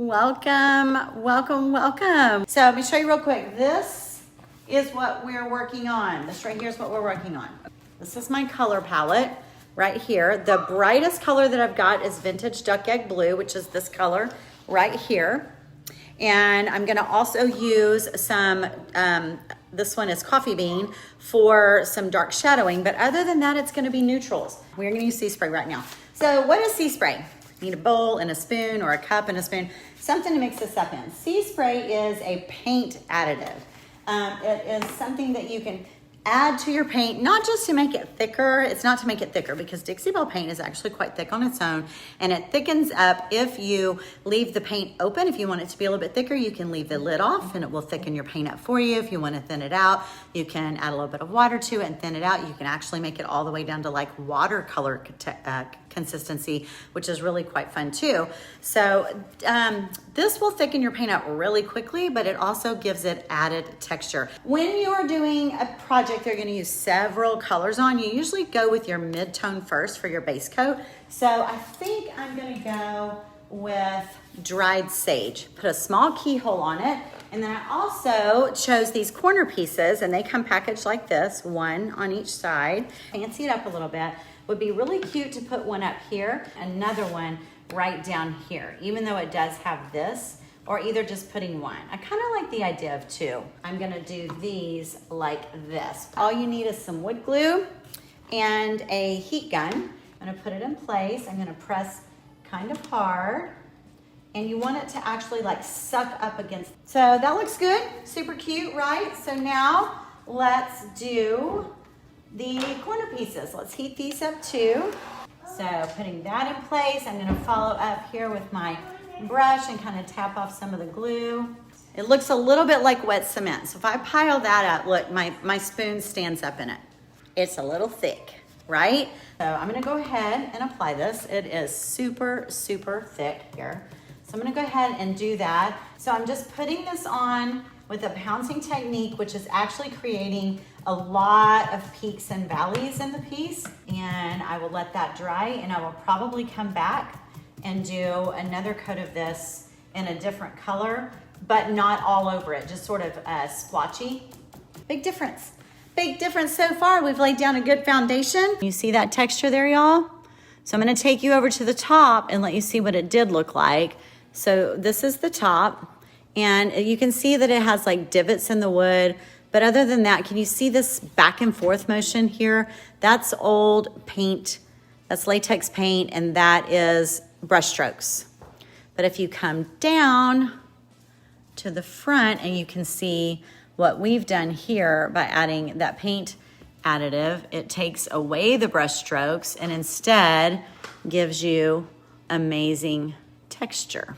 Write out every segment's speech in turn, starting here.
Welcome, welcome, welcome. So let me show you real quick. This is what we're working on. This right here is what we're working on. This is my color palette right here. The brightest color that I've got is Vintage Duck Egg Blue, which is this color right here. And I'm gonna also use some, this one is Coffee Bean for some dark shadowing, but other than that, it's gonna be neutrals. We're gonna use sea spray right now. So what is sea spray? You need a bowl and a spoon, or a cup and a spoon, something to mix this up in. Sea spray is a paint additive. It is something that you can add to your paint, not just to make it thicker. It's not to make it thicker, because Dixie Belle paint is actually quite thick on its own, and it thickens up if you leave the paint open. If you want it to be a little bit thicker, you can leave the lid off and it will thicken your paint up for you. If you want to thin it out, you can add a little bit of water to it and thin it out. You can actually make it all the way down to like watercolor consistency, which is really quite fun too. So this will thicken your paint up really quickly, but it also gives it added texture. When you're doing a project they're going to use several colors on, you usually go with your mid-tone first for your base coat. So I think I'm going to go with dried sage. Put a small keyhole on it, and then I also chose these corner pieces, and they come packaged like this, one on each side. Fancy it up a little bit. Would be really cute to put one up here, another one right down here, even though it does have this, or either just putting one. I kind of like the idea of two. I'm gonna do these like this. All you need is some wood glue and a heat gun. I'm gonna put it in place. I'm gonna press kind of hard, and you want it to actually like suck up against. So that looks good, super cute, right? So now let's do the corner pieces. Let's heat these up too. So putting that in place, I'm gonna follow up here with my brush and kind of tap off some of the glue. It looks a little bit like wet cement. So if I pile that up, look, my spoon stands up in it. It's a little thick, right? So I'm gonna go ahead and apply this. It is super, super thick here. So I'm gonna go ahead and do that. So I'm just putting this on with a pouncing technique, which is actually creating a lot of peaks and valleys in the piece. And I will let that dry, and I will probably come back and do another coat of this in a different color, but not all over it, just sort of splotchy. Big difference. Big difference so far. We've laid down a good foundation. You see that texture there, y'all? So I'm gonna take you over to the top and let you see what it did look like. So this is the top, and you can see that it has like divots in the wood. But other than that, can you see this back and forth motion here? That's old paint, that's latex paint, and that is brush strokes. But if you come down to the front, and you can see what we've done here by adding that paint additive, it takes away the brush strokes and instead gives you amazing texture.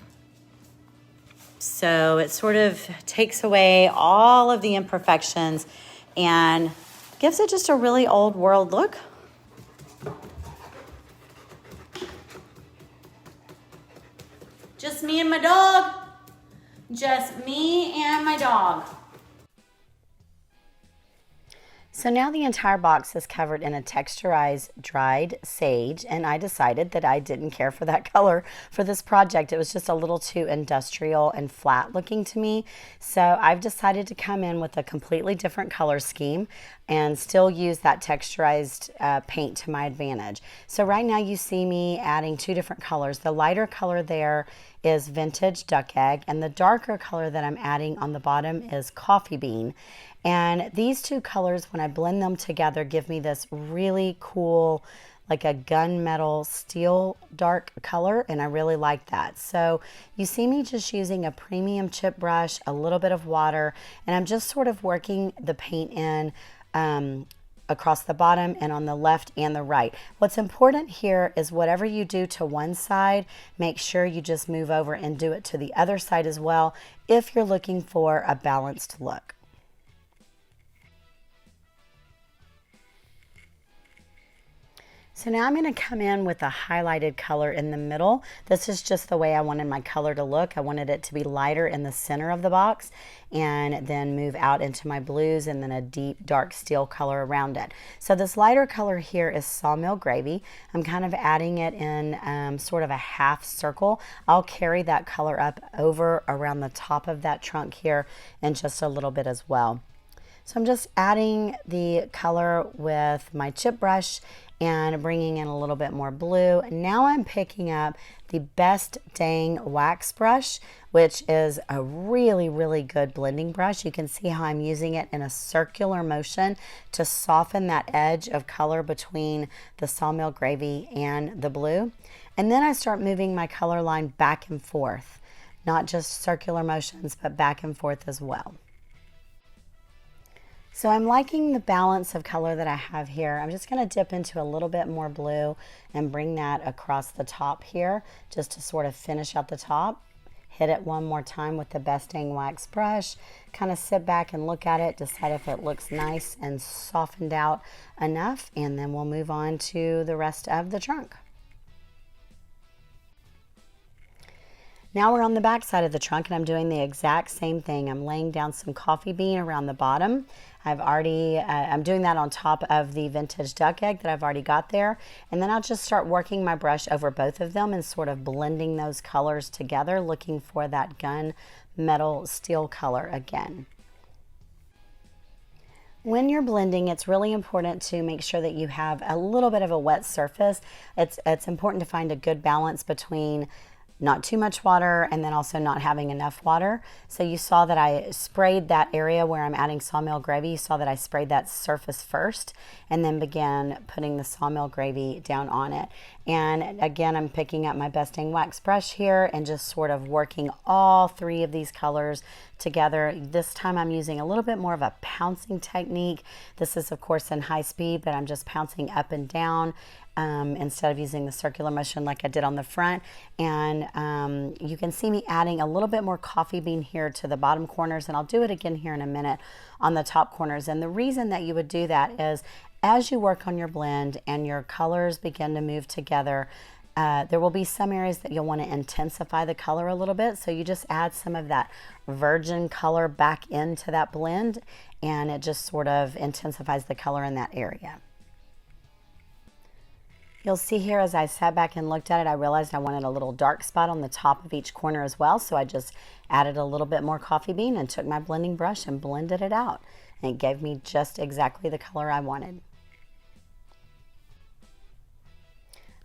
So it sort of takes away all of the imperfections and gives it just a really old world look. Just me and my dog. Just me and my dog. So now the entire box is covered in a texturized dried sage, and I decided that I didn't care for that color for this project. It was just a little too industrial and flat looking to me. So I've decided to come in with a completely different color scheme and still use that texturized paint to my advantage. So right now you see me adding two different colors. The lighter color there is Vintage Duck Egg, and the darker color that I'm adding on the bottom is Coffee Bean. And these two colors, when I blend them together, give me this really cool, like a gunmetal steel dark color, and I really like that. So you see me just using a premium chip brush, a little bit of water, and I'm just sort of working the paint in across the bottom and on the left and the right. What's important here is whatever you do to one side, make sure you just move over and do it to the other side as well if you're looking for a balanced look. So now I'm going to come in with a highlighted color in the middle. This is just the way I wanted my color to look. I wanted it to be lighter in the center of the box and then move out into my blues and then a deep dark steel color around it. So this lighter color here is Sawmill Gravy. I'm kind of adding it in sort of a half circle. I'll carry that color up over around the top of that trunk here in just a little bit as well. So I'm just adding the color with my chip brush and bringing in a little bit more blue. Now I'm picking up the Best Dang wax brush, which is a really, really good blending brush. You can see how I'm using it in a circular motion to soften that edge of color between the Sawmill Gravy and the blue. And then I start moving my color line back and forth, not just circular motions, but back and forth as well. So I'm liking the balance of color that I have here. I'm just going to dip into a little bit more blue and bring that across the top here just to sort of finish out the top. Hit it one more time with the Best Dang wax brush. Kind of sit back and look at it, decide if it looks nice and softened out enough, and then we'll move on to the rest of the trunk. Now we're on the back side of the trunk and I'm doing the exact same thing. I'm laying down some coffee bean around the bottom. I'm doing that on top of the vintage duck egg that I've already got there. And then I'll just start working my brush over both of them and sort of blending those colors together, looking for that gun metal steel color again. When you're blending, it's really important to make sure that you have a little bit of a wet surface. It's important to find a good balance between not too much water and then also not having enough water. So you saw that I sprayed that area where I'm adding Sawmill Gravy. You saw that I sprayed that surface first and then began putting the Sawmill Gravy down on it. And again, I'm picking up my Best Dang wax brush here and just sort of working all three of these colors together. This time I'm using a little bit more of a pouncing technique. This is of course in high speed, but I'm just pouncing up and down instead of using the circular motion like I did on the front. And you can see me adding a little bit more coffee bean here to the bottom corners, and I'll do it again here in a minute on the top corners. And the reason that you would do that is as you work on your blend and your colors begin to move together, there will be some areas that you'll want to intensify the color a little bit. So you just add some of that virgin color back into that blend and it just sort of intensifies the color in that area. You'll see here as I sat back and looked at it, I realized I wanted a little dark spot on the top of each corner as well. So I just added a little bit more coffee bean and took my blending brush and blended it out. And it gave me just exactly the color I wanted.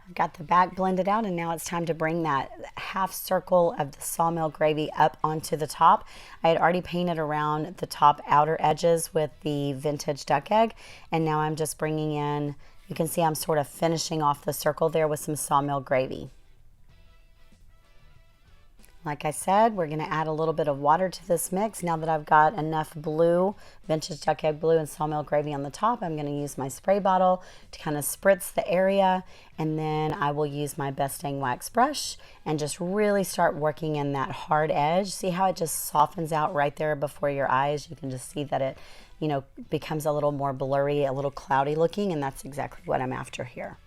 I've got the back blended out and now it's time to bring that half circle of the Sawmill Gravy up onto the top. I had already painted around the top outer edges with the vintage duck egg, and now I'm just bringing in, you can see I'm sort of finishing off the circle there with some Sawmill Gravy. Like I said, we're going to add a little bit of water to this mix. Now that I've got enough blue, vintage duck egg blue and Sawmill Gravy on the top, I'm going to use my spray bottle to kind of spritz the area, and then I will use my Best Dang wax brush and just really start working in that hard edge. See how it just softens out right there before your eyes? You can just see that it, you know, becomes a little more blurry, a little cloudy looking, and that's exactly what I'm after here.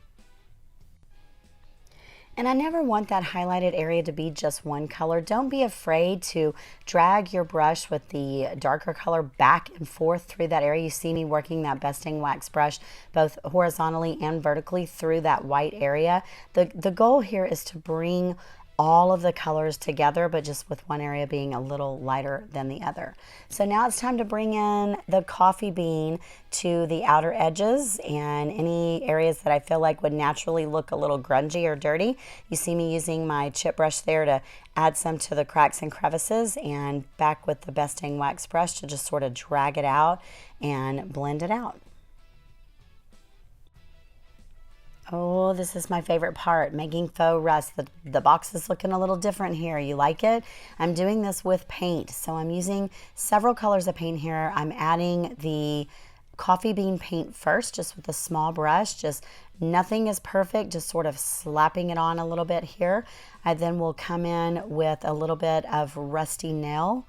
And I never want that highlighted area to be just one color. Don't be afraid to drag your brush with the darker color back and forth through that area. You see me working that Best Dang wax brush both horizontally and vertically through that white area. The goal here is to bring all of the colors together, but just with one area being a little lighter than the other. So now it's time to bring in the coffee bean to the outer edges and any areas that I feel like would naturally look a little grungy or dirty. You see me using my chip brush there to add some to the cracks and crevices, and back with the Best Dang wax brush to just sort of drag it out and blend it out. Oh, this is my favorite part, making faux rust. The box is looking a little different here. You like it? I'm doing this with paint. So I'm using several colors of paint here. I'm adding the coffee bean paint first, just with a small brush. Just nothing is perfect, just sort of slapping it on a little bit here. I then will come in with a little bit of rusty nail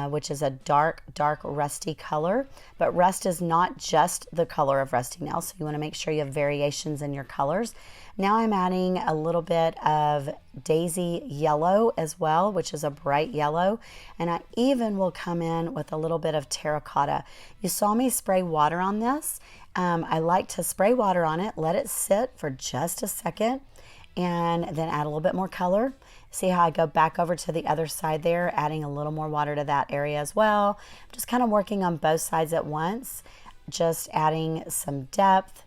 which is a dark rusty color. But rust is not just the color of rusty nails, so you want to make sure you have variations in your colors. Now I'm adding a little bit of daisy yellow as well, which is a bright yellow. And I even will come in with a little bit of terracotta. You saw me spray water on this. I like to spray water on it, let it sit for just a second, and then add a little bit more color. See how I go back over to the other side there, adding a little more water to that area as well. Just kind of working on both sides at once, just adding some depth,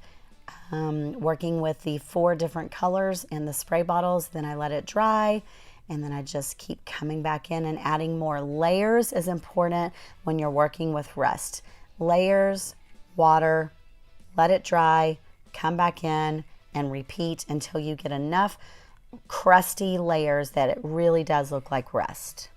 working with the 4 different colors in the spray bottles. Then I let it dry, and then I just keep coming back in and adding more. Layers is important when you're working with rust. Layers, water, let it dry, come back in, and repeat until you get enough crusty layers that it really does look like rust.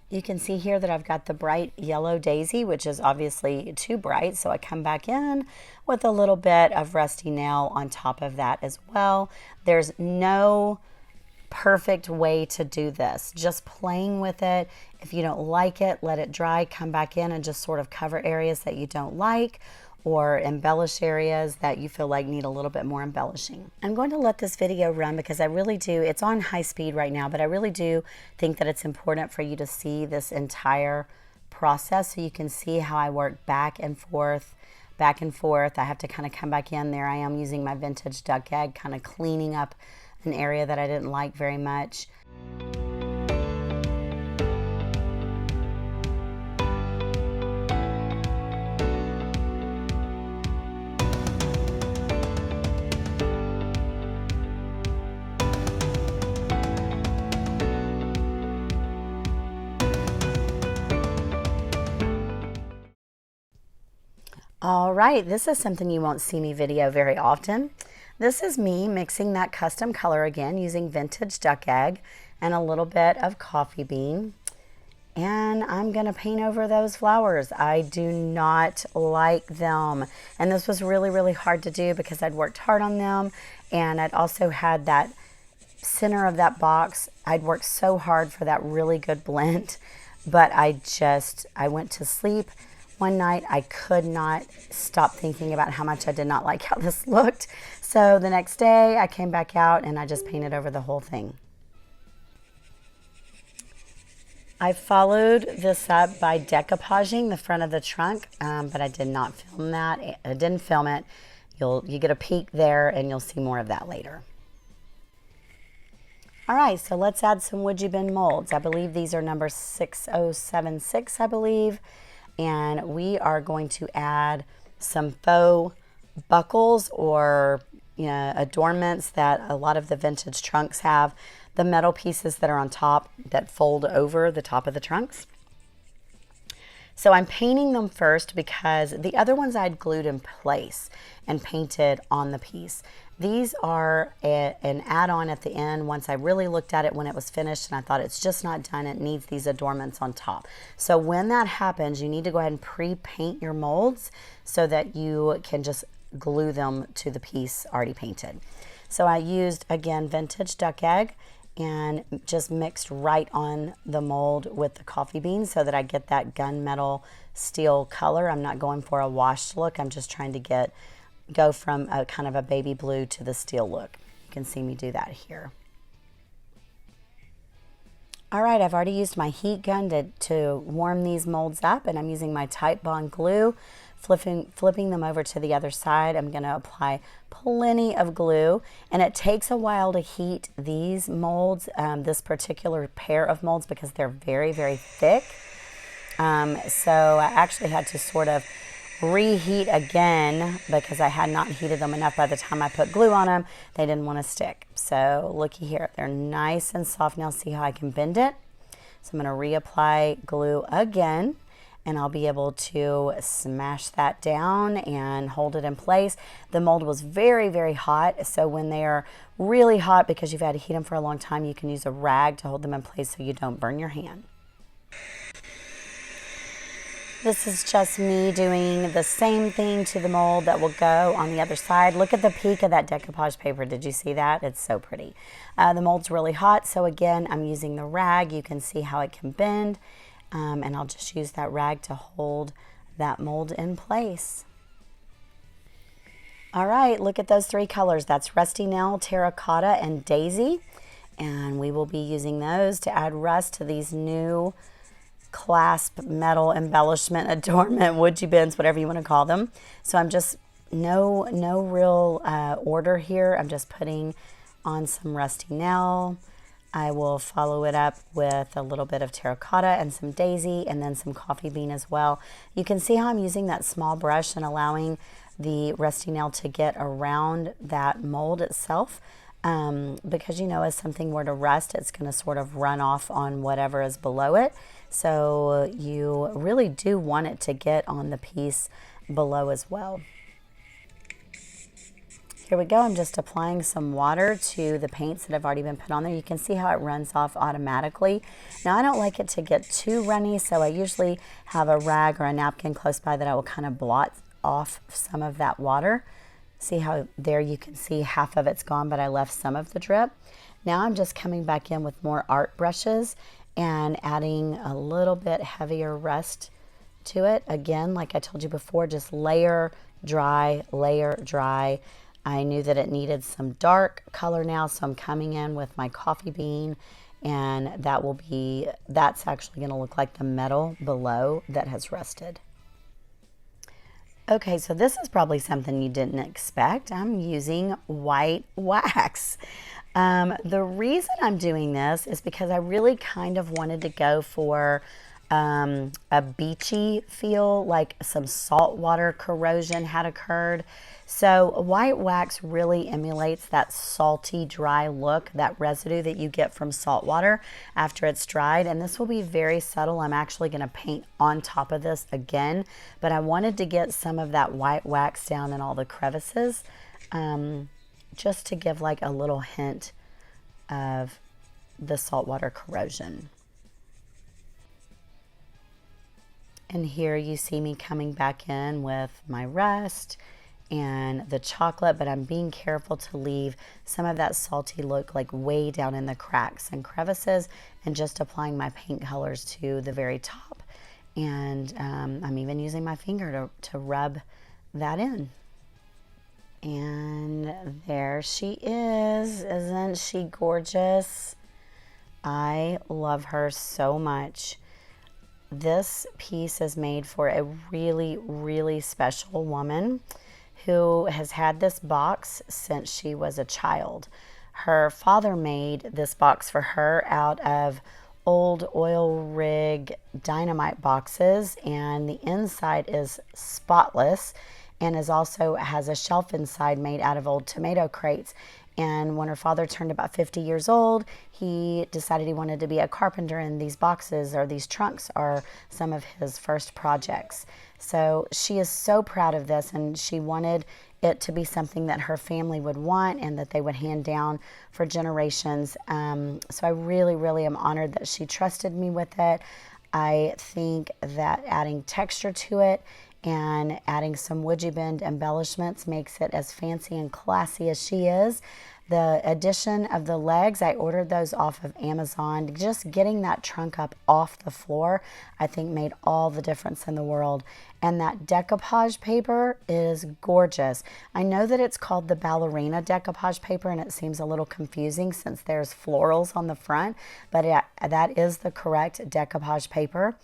You can see here that I've got the bright yellow daisy, which is obviously too bright, so I come back in with a little bit of rusty nail on top of that as well. There's no perfect way to do this. Just playing with it. If you don't like it, let it dry, come back in and just sort of cover areas that you don't like, or embellish areas that you feel like need a little bit more embellishing. I'm going to let this video run because I really do, it's on high speed right now, but I really do think that it's important for you to see this entire process so you can see how I work back and forth, back and forth. I have to kind of come back in there. I am using my vintage duck egg, kind of cleaning up an area that I didn't like very much. All right, this is something you won't see me video very often. This is me mixing that custom color again using vintage duck egg and a little bit of coffee bean. And I'm gonna paint over those flowers. I do not like them. And this was really, really hard to do because I'd worked hard on them, and I'd also had that center of that box. I'd worked so hard for that really good blend, but I went to sleep one night. I could not stop thinking about how much I did not like how this looked. So the next day I came back out and I just painted over the whole thing. I followed this up by decoupaging the front of the trunk, but I did not film that. I didn't film it. You get a peek there and you'll see more of that later. All right, so let's add some Would You Bend molds. I believe these are number 6076, I believe. And we are going to add some faux buckles or adornments that a lot of the vintage trunks have. The metal pieces that are on top that fold over the top of the trunks. So I'm painting them first because the other ones I'd glued in place and painted on the piece. These are an add-on at the end once I really looked at it when it was finished and I thought it's just not done. It needs these adornments on top. So when that happens, you need to go ahead and pre-paint your molds so that you can just glue them to the piece already painted. So I used, again, vintage duck egg and just mixed right on the mold with the coffee beans so that I get that gunmetal steel color. I'm not going for a washed look. I'm just trying to go from a kind of a baby blue to the steel look. You can see me do that here. All right, I've already used my heat gun to warm these molds up, and I'm using my Type Bond glue, flipping them over to the other side. I'm gonna apply plenty of glue, and it takes a while to heat these molds, this particular pair of molds, because they're very, very thick. So I actually had to sort of reheat again because I had not heated them enough. By the time I put glue on them, they didn't want to stick. So looky here, they're nice and soft now. See how I can bend it? So I'm going to reapply glue again, and I'll be able to smash that down and hold it in place. The mold was very, very hot, so when they are really hot because you've had to heat them for a long time, you can use a rag to hold them in place so you don't burn your hand. This is just me doing the same thing to the mold that will go on the other side. Look at the peak of that decoupage paper. Did you see that? It's so pretty. The mold's really hot, so again, I'm using the rag. You can see how it can bend, and I'll just use that rag to hold that mold in place. All right, look at those three colors. That's Rusty Nail, Terracotta, and Daisy. And we will be using those to add rust to these new clasp metal embellishment adornment woodgie bins, whatever you want to call them. So I'm just no real order here. I'm just putting on some Rusty Nail. I will follow it up with a little bit of terracotta and some daisy, and then some coffee bean as well. You can see how I'm using that small brush and allowing the Rusty Nail to get around that mold itself, because you know, as something were to rust, it's going to sort of run off on whatever is below it. So you really do want it to get on the piece below as well. Here we go. I'm just applying some water to the paints that have already been put on there. You can see how it runs off automatically. Now, I don't like it to get too runny, so I usually have a rag or a napkin close by that I will kind of blot off some of that water. See how there you can see half of it's gone, but I left some of the drip. Now I'm just coming back in with more art brushes and adding a little bit heavier rust to it. Again, like I told you before, just layer, dry, layer, dry. I knew that it needed some dark color now, so I'm coming in with my coffee bean, and that's actually going to look like the metal below that has rusted. Okay, so this is probably something you didn't expect. I'm using white wax. The reason I'm doing this is because I really kind of wanted to go for a beachy feel, like some saltwater corrosion had occurred. So white wax really emulates that salty, dry look, that residue that you get from salt water after it's dried. And this will be very subtle. I'm actually going to paint on top of this again, but I wanted to get some of that white wax down in all the crevices, just to give like a little hint of the saltwater corrosion. And here you see me coming back in with my rust and the chocolate, but I'm being careful to leave some of that salty look like way down in the cracks and crevices, and just applying my paint colors to the very top. And I'm even using my finger to rub that in. And there she is. Isn't she gorgeous? I love her so much. This piece is made for a really, really special woman who has had this box since she was a child. Her father made this box for her out of old oil rig dynamite boxes, and the inside is spotless and has a shelf inside made out of old tomato crates. And when her father turned about 50 years old, he decided he wanted to be a carpenter, and these boxes or these trunks are some of his first projects. So she is so proud of this, and she wanted it to be something that her family would want and that they would hand down for generations. So I really, really am honored that she trusted me with it. I think that adding texture to it and adding some woodgie bend embellishments makes it as fancy and classy as she is. The addition of the legs, I ordered those off of Amazon. Just getting that trunk up off the floor, I think, made all the difference in the world. And that decoupage paper is gorgeous. I know that it's called the ballerina decoupage paper, and it seems a little confusing since there's florals on the front, but that is the correct decoupage paper.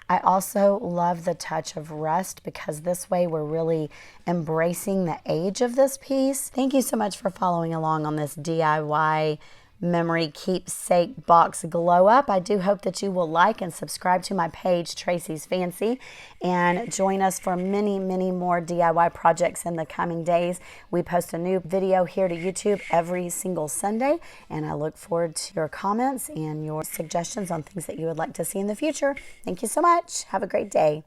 I also love the touch of rust, because this way we're really embracing the age of this piece. Thank you so much for following along on this DIY memory keepsake box glow up. I do hope that you will like and subscribe to my page, Tracey's Fancy, and join us for many, many more DIY projects in the coming days. We post a new video here to YouTube every single Sunday, and I look forward to your comments and your suggestions on things that you would like to see in the future. Thank you so much. Have a great day.